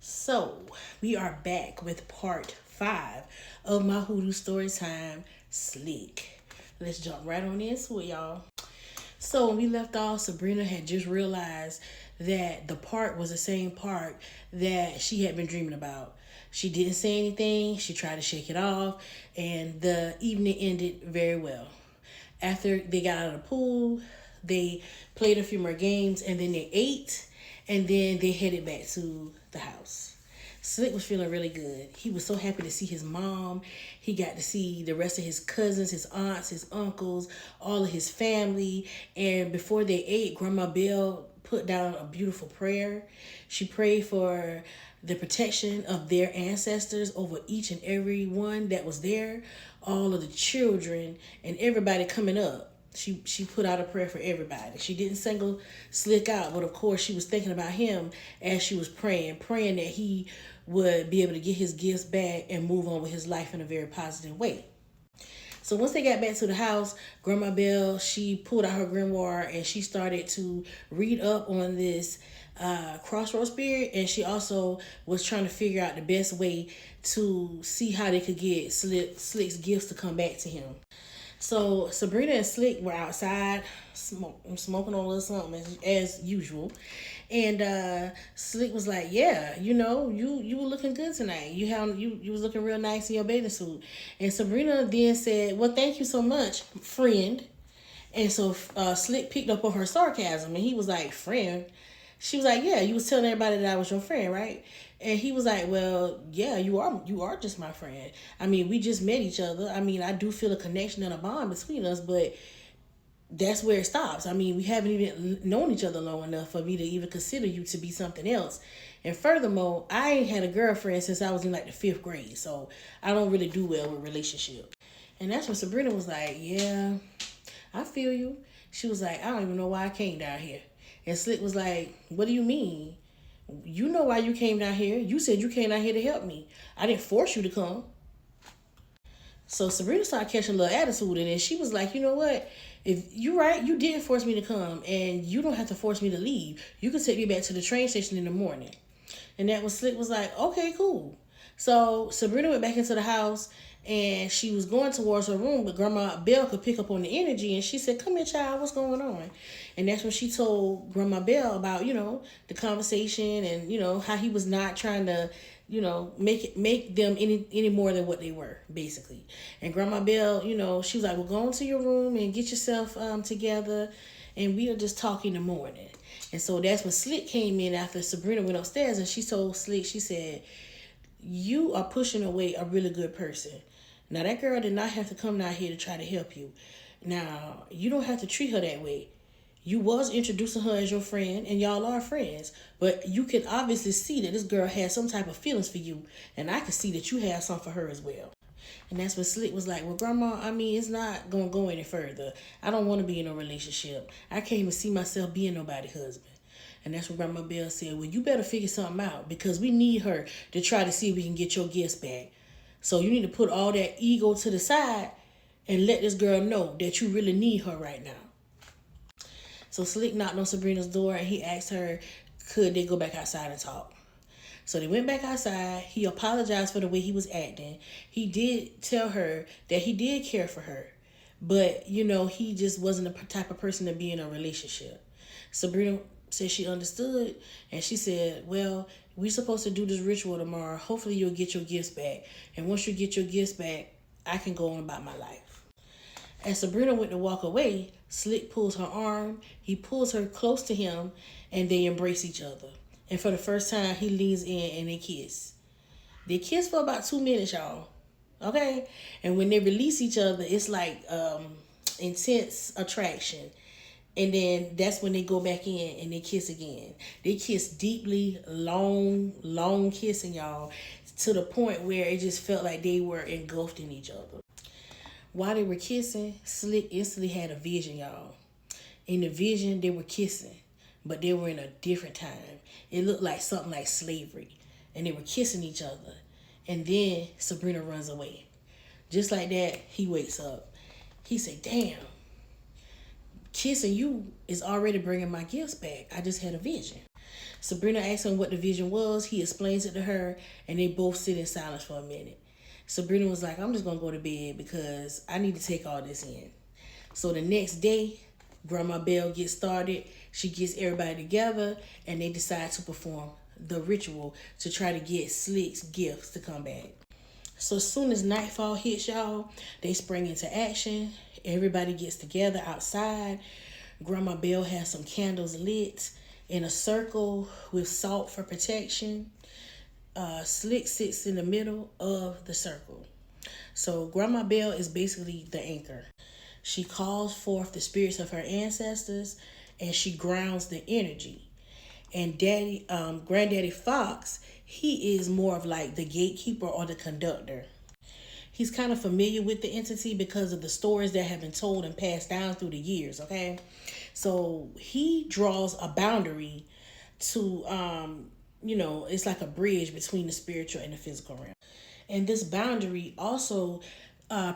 So, we are back with part 5 of my Hoodoo Storytime Slick. Let's jump right on into it, y'all. So, when we left off, Sabrina had just realized that the part was the same part that she had been dreaming about. She didn't say anything, she tried to shake it off, and the evening ended very well. After they got out of the pool, they played a few more games, and then they ate, and then they headed back to the house. Slick was feeling really good. He was so happy to see his mom. He got to see the rest of his cousins, his aunts, his uncles, all of his family. And before they ate, Grandma Belle put down a beautiful prayer. She prayed for the protection of their ancestors over each and every one that was there, all of the children and everybody coming up. She put out a prayer for everybody. She didn't single Slick out, but of course she was thinking about him as she was praying that he would be able to get his gifts back and move on with his life in a very positive way. So once they got back to the house, Grandma Belle, she pulled out her grimoire and she started to read up on this crossroad spirit, and she also was trying to figure out the best way to see how they could get Slick's gifts to come back to him. So Sabrina and Slick were outside smoking on a little something as usual. And Slick was like, yeah, you were looking good tonight. You was looking real nice in your bathing suit. And Sabrina then said, well, thank you so much, friend. And so Slick picked up on her sarcasm, and he was like, friend? She was like, yeah, you was telling everybody that I was your friend, right? And he was like, well, yeah, you are just my friend. I mean, we just met each other. I mean, I do feel a connection and a bond between us, but that's where it stops. I mean, we haven't even known each other long enough for me to even consider you to be something else. And furthermore, I ain't had a girlfriend since I was in like the 5th grade, so I don't really do well with relationships. And that's when Sabrina was like, yeah, I feel you. She was like, I don't even know why I came down here. And Slick was like, what do you mean? You know why you came down here. You said you came down here to help me. I didn't force you to come. So Sabrina started catching a little attitude, and then she was like, you know what? If you're right, you didn't force me to come, and you don't have to force me to leave. You can take me back to the train station in the morning. And that was Slick was like, okay, cool. So Sabrina went back into the house, and she was going towards her room, but Grandma Belle could pick up on the energy, and she said, come here, child, what's going on? And that's when she told Grandma Belle about, the conversation and, how he was not trying to, make them any more than what they were, basically. And Grandma Belle, she was like, well, go into your room and get yourself together, and we'll just talk in the morning. And so that's when Slick came in after Sabrina went upstairs, and she told Slick, she said, you are pushing away a really good person. Now, that girl did not have to come down here to try to help you. Now, you don't have to treat her that way. You was introducing her as your friend, and y'all are friends. But you can obviously see that this girl has some type of feelings for you, and I can see that you have some for her as well. And that's when Slick was like, well, Grandma, I mean, it's not going to go any further. I don't want to be in a relationship. I can't even see myself being nobody's husband. And that's when Grandma Belle said, well, you better figure something out, because we need her to try to see if we can get your gifts back. So you need to put all that ego to the side and let this girl know that you really need her right now. So Slick knocked on Sabrina's door, and he asked her, could they go back outside and talk? So they went back outside. He apologized for the way he was acting. He did tell her that he did care for her, but, he just wasn't the type of person to be in a relationship. Sabrina said she understood, and she said, well, we're supposed to do this ritual tomorrow. Hopefully you'll get your gifts back. And once you get your gifts back, I can go on about my life. As Sabrina went to walk away, Slick pulls her arm. He pulls her close to him, and they embrace each other. And for the first time, he leans in and they kiss. They kiss for about 2 minutes, y'all. Okay? And when they release each other, it's like intense attraction. And then that's when they go back in and they kiss again. They kiss deeply, long kissing, y'all, to the point where it just felt like they were engulfed in each other. While they were kissing, Slick instantly had a vision, y'all. In the vision, they were kissing, but they were in a different time. It looked like something like slavery, and they were kissing each other. And then Sabrina runs away. Just like that, he wakes up. He said, damn, kissing you is already bringing my gifts back. I just had a vision. Sabrina asks him what the vision was. He explains it to her, and they both sit in silence for a minute. Sabrina was like, I'm just going to go to bed because I need to take all this in. So the next day, Grandma Bell gets started. She gets everybody together, and they decide to perform the ritual to try to get Slick's gifts to come back. So as soon as nightfall hits, y'all, they spring into action. Everybody gets together outside. Grandma Bell has some candles lit in a circle with salt for protection. Slick sits in the middle of the circle. So Grandma Bell is basically the anchor. She calls forth the spirits of her ancestors, and she grounds the energy. And Granddaddy Fox, he is more of like the gatekeeper or the conductor. He's kind of familiar with the entity because of the stories that have been told and passed down through the years, okay? So he draws a boundary to, it's like a bridge between the spiritual and the physical realm. And this boundary also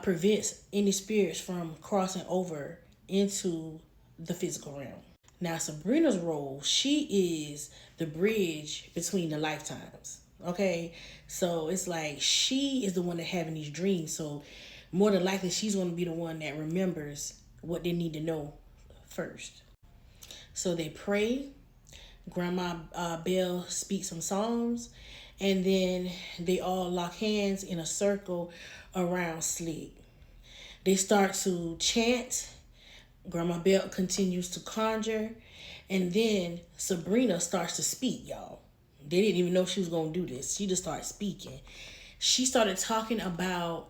prevents any spirits from crossing over into the physical realm. Now, Sabrina's role, she is the bridge between the lifetimes. Okay, so it's like she is the one that having these dreams. So more than likely, she's going to be the one that remembers what they need to know first. So they pray. Grandma Bell speaks some psalms, and then they all lock hands in a circle around Slick. They start to chant. Grandma Bell continues to conjure, and then Sabrina starts to speak, y'all. They didn't even know she was going to do this. She just started speaking. She started talking about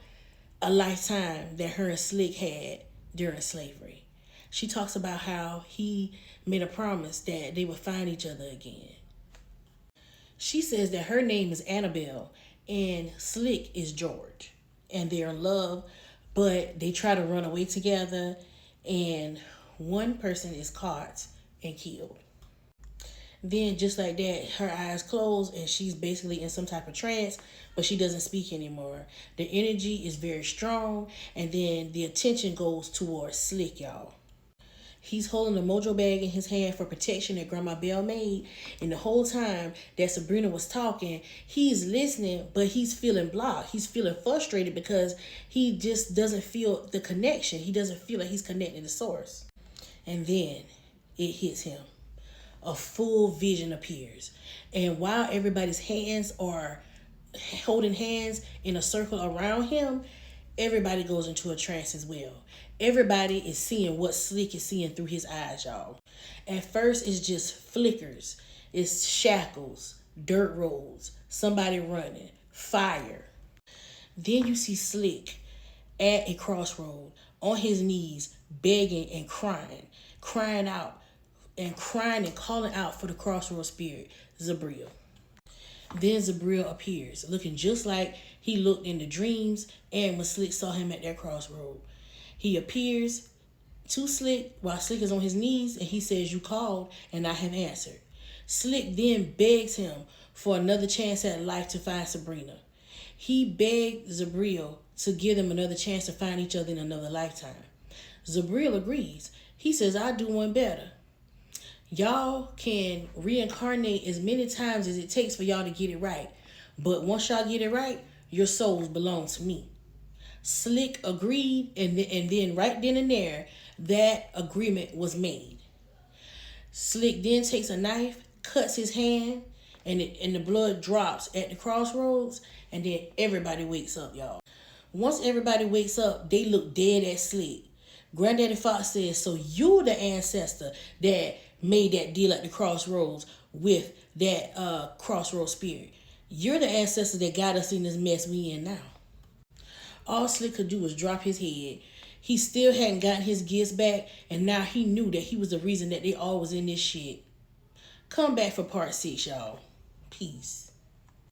a lifetime that her and Slick had during slavery. She talks about how he made a promise that they would find each other again. She says that her name is Annabelle and Slick is George. And they're in love, but they try to run away together, and one person is caught and killed. Then just like that, her eyes close and she's basically in some type of trance, but she doesn't speak anymore. The energy is very strong, and then the attention goes towards Slick, y'all. He's holding a mojo bag in his hand for protection that Grandma Bell made. And the whole time that Sabrina was talking, he's listening, but he's feeling blocked. He's feeling frustrated because he just doesn't feel the connection. He doesn't feel like he's connected to source. And then it hits him. A full vision appears. And while everybody's hands are holding hands in a circle around him, everybody goes into a trance as well. Everybody is seeing what Slick is seeing through his eyes, y'all. At first, it's just flickers. It's shackles, dirt roads, somebody running, fire. Then you see Slick at a crossroad, on his knees, begging and crying out and calling out for the crossroad spirit, Zabriel. Then Zabriel appears, looking just like he looked in the dreams and when Slick saw him at that crossroad. He appears to Slick while Slick is on his knees, and he says, "You called and I have answered." Slick then begs him for another chance at life to find Sabrina. He begged Zabriel to give them another chance to find each other in another lifetime. Zabriel agrees. He says, "I'll do one better. Y'all can reincarnate as many times as it takes for y'all to get it right. But once y'all get it right, your souls belong to me." Slick agreed, and then right then and there, that agreement was made. Slick then takes a knife, cuts his hand, and the blood drops at the crossroads, and then everybody wakes up, y'all. Once everybody wakes up, they look dead at Slick. Granddaddy Fox says, "So you're the ancestor that made that deal at the crossroads with that crossroad spirit. You're the ancestor that got us in this mess we in now." All Slick could do was drop his head. He still hadn't gotten his gifts back, and now he knew that he was the reason that they all was in this shit. Come back for part 6, y'all. Peace.